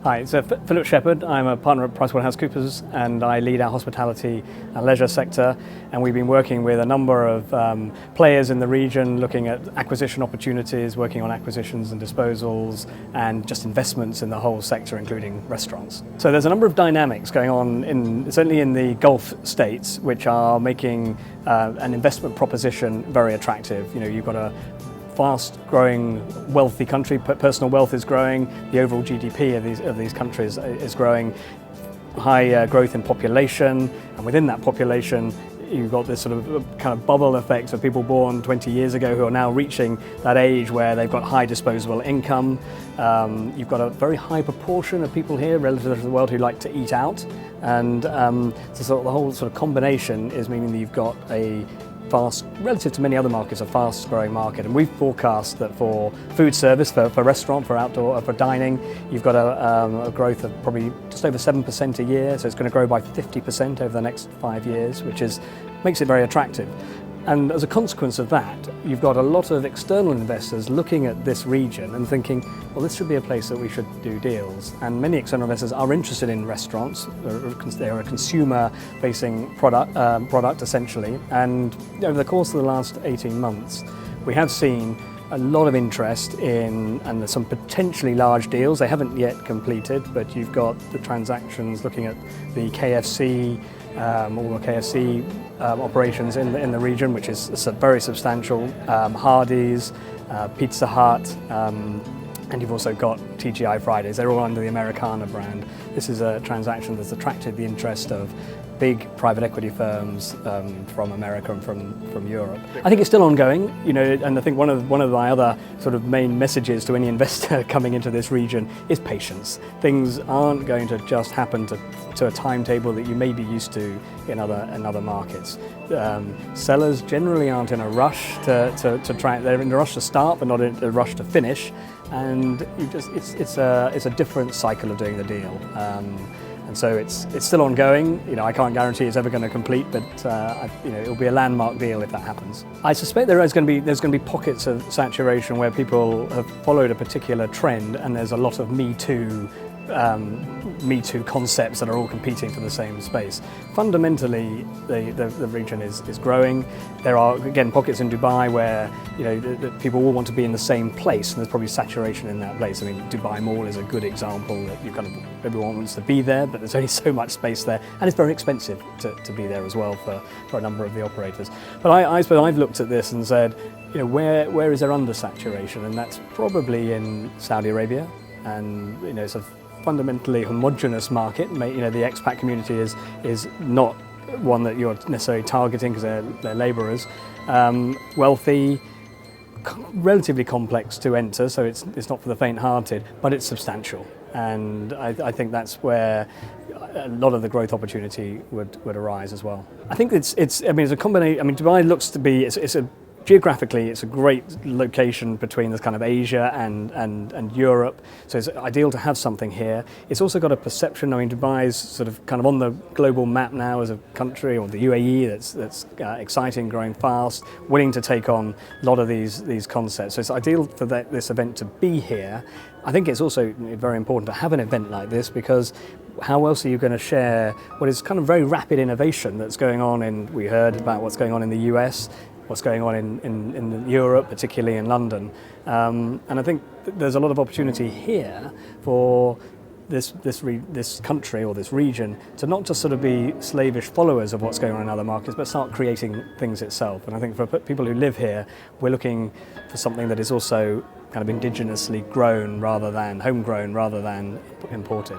Hi, so Philip Shepherd. I'm a partner at PricewaterhouseCoopers and I lead our hospitality and leisure sector. And we've been working with a number of players in the region looking at acquisition opportunities, working on acquisitions and disposals and just investments in the whole sector, including restaurants. So there's a number of dynamics going on, certainly in the Gulf states, which are making an investment proposition very attractive. You know, you've got a fast-growing, wealthy country. Personal wealth is growing. The overall GDP of these countries is growing. High growth in population, and within that population, you've got this sort of kind of bubble effect of people born 20 years ago who are now reaching that age where they've got high disposable income. You've got a very high proportion of people here relative to the world who like to eat out, and so the whole sort of combination is meaning that you've got a relative to many other markets, a fast-growing market. And we've forecast that for food service, for restaurant, for outdoor, for dining, you've got a growth of probably just over 7% a year. So it's going to grow by 50% over the next 5 years, which makes it very attractive. And as a consequence of that, you've got a lot of external investors looking at this region and thinking, well, this should be a place that we should do deals. And many external investors are interested in restaurants. They're a consumer-facing product essentially. And over the course of the last 18 months, we have seen a lot of interest and there's some potentially large deals. They haven't yet completed, but you've got the transactions looking at the KFC, all the KFC operations in the region, which is very substantial. Hardee's, Pizza Hut, and you've also got TGI Fridays. They're all under the Americana brand. This is a transaction that's attracted the interest of big private equity firms from America and from Europe. I think it's still ongoing, you know, and I think one of my other sort of main messages to any investor coming into this region is patience. Things aren't going to just happen to a timetable that you may be used to in other markets. Sellers generally aren't in a rush to try. They're in a rush to start, but not in a rush to finish. And it's a different cycle of doing the deal. And so it's still ongoing. You know, I can't guarantee it's ever going to complete, but you know, it'll be a landmark deal if that happens. I suspect there's going to be pockets of saturation where people have followed a particular trend, and there's a lot of Me Too concepts that are all competing for the same space. Fundamentally, the region is growing. There are, again, pockets in Dubai where, you know, the people all want to be in the same place, and there's probably saturation in that place. I mean, Dubai Mall is a good example that everyone wants to be there, but there's only so much space there, and it's very expensive to be there as well for a number of the operators. But I suppose I've looked at this and said, you know, where is there undersaturation, and that's probably in Saudi Arabia, and you know, it's a fundamentally homogenous market. You know, the expat community is not one that you're necessarily targeting because they're labourers. Wealthy, relatively complex to enter, so it's not for the faint-hearted, but it's substantial. And I think that's where a lot of the growth opportunity would arise as well. I think it's a combination. I mean, Dubai looks to be geographically, it's a great location between this kind of Asia and Europe, so it's ideal to have something here. It's also got a perception. I mean, Dubai is sort of kind of on the global map now as a country, or the UAE that's exciting, growing fast, willing to take on a lot of these concepts. So it's ideal for this event to be here. I think it's also very important to have an event like this, because how else are you going to share what is kind of very rapid innovation that's going on we heard about what's going on in the US, what's going on in Europe, particularly in London. And I think there's a lot of opportunity here for this country or this region to not just sort of be slavish followers of what's going on in other markets, but start creating things itself. And I think for people who live here, we're looking for something that is also kind of indigenously grown rather than homegrown, rather than imported.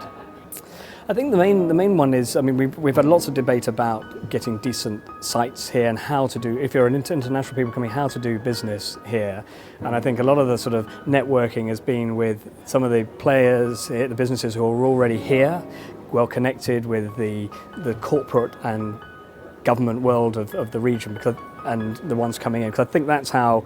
I think the main one is, I mean, we've had lots of debate about getting decent sites here and how to do, if you're an international people coming, how to do business here. And I think a lot of the sort of networking has been with some of the players here, the businesses who are already here, well connected with the corporate and government world of the region, and the ones coming in, because I think that's how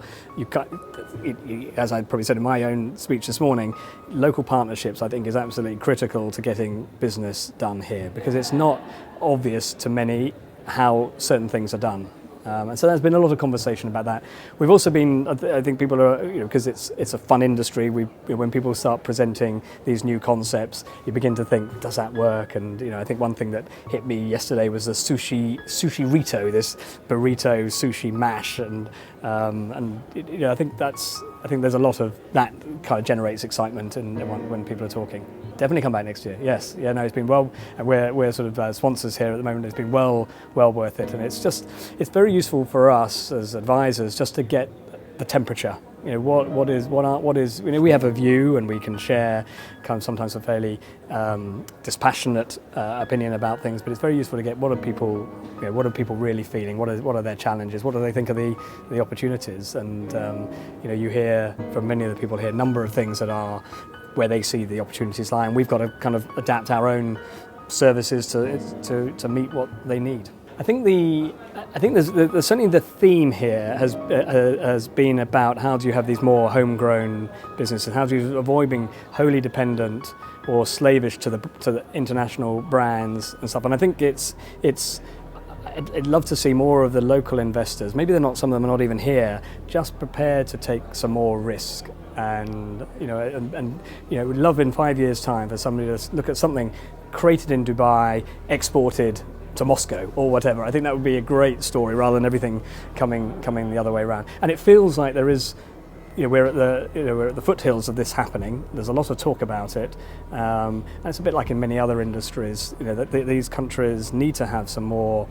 as I probably said in my own speech this morning, local partnerships I think is absolutely critical to getting business done here, because it's not obvious to many how certain things are done. And so there's been a lot of conversation about that. We've also been, I think people are, because it's a fun industry, when people start presenting these new concepts, you begin to think, does that work? And I think one thing that hit me yesterday was the sushi rito, this burrito sushi mash, and I think there's a lot of that kind of generates excitement when people are talking. Definitely come back next year. Yes, yeah, no, it's been well, and we're sort of sponsors here at the moment. It's been well worth it, and it's very useful for us as advisors just to get the temperature. What is we have a view, and we can share kind of sometimes a fairly dispassionate opinion about things, but it's very useful to get what are people really feeling, what are their challenges, what do they think are the opportunities, and you hear from many of the people here a number of things that are where they see the opportunities lie, and we've got to kind of adapt our own services to meet what they need. I think there's certainly the theme here has been about how do you have these more homegrown businesses, how do you avoid being wholly dependent or slavish to the international brands and stuff. And I think I'd love to see more of the local investors. Maybe some of them are not even here, just prepared to take some more risk. And we'd love in 5 years' time for somebody to look at something created in Dubai, exported to Moscow or whatever. I think that would be a great story rather than everything coming the other way around. And it feels like there is, we're at the foothills of this happening. There's a lot of talk about it, and it's a bit like in many other industries. That these countries need to have some more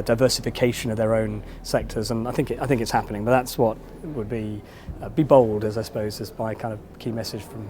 diversification of their own sectors, and I think it's happening. But that's what would be bold, as I suppose, is my kind of key message from